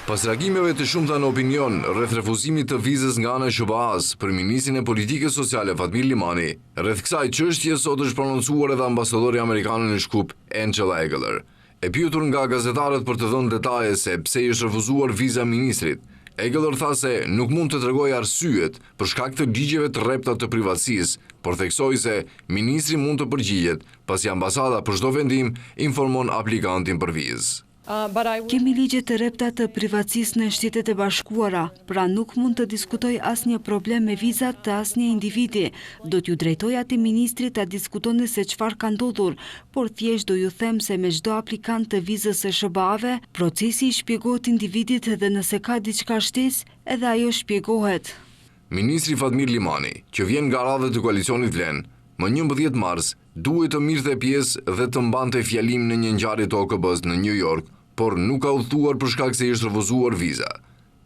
Pas reagimeve të shumta në opinion rreth refuzimit të vizës nga ana e SBA-s për ministrin e politikës sociale Fatmir Limani, rreth kësaj çështje sot është prononcuar edhe ambasadori amerikan në Shkup, Angela Egeler. E pyetur nga gazetarët për të dhënë detaje se pse i është refuzuar viza ministrit, Egeler tha se nuk mund të tregojë arsyet për shkak të ligjeve të rrepta të privatësisë, por theksoi se ministri mund të përgjigjet pasi ambasada për çdo vendim informon aplikantin për vizë. Kemi ligje të rrepta të privatësisë në Shtetet e Bashkuara, pra nuk mund të diskutoj asnjë problem me vizat të asnjë individi. Do t'ju drejtoj atij ministrit ta diskutoni se çfarë ka ndodhur, por thjesht do ju them se me çdo aplikant të vizës së SBA-ve, procesi i shpjegohet individit dhe nëse ka diçka shtesë, edhe ajo shpjegohet. Ministri Fatmir Limani, që vjen nga radhët e koalicionit Vlen, më 11 mars duhet të mirëte pjesë dhe të mbante fjalim në një ngjarje të OKB-s në New York, por nuk ka udhëtuar për shkak se i është refuzuar viza.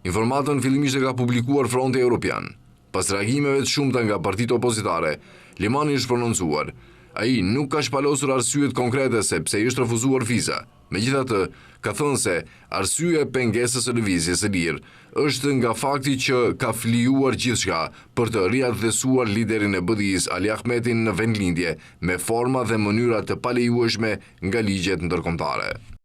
Informatën fillimisht e ka publikuar Fronti Evropian. Pas reagimeve të shumta nga partitë opozitare, Limani është prononcuar. Ai nuk ka shpalosur arsyet konkrete se pse i është refuzuar viza. Megjithatë, ka thënë se arsyeja e pengesës së lëvizjes së lirë është nga fakti që ka flijuar gjithçka për të riakthuar liderin e BDI-s Ali Ahmetin në vendlindje me forma dhe mënyra të palejueshme nga ligjet ndërkombëtare.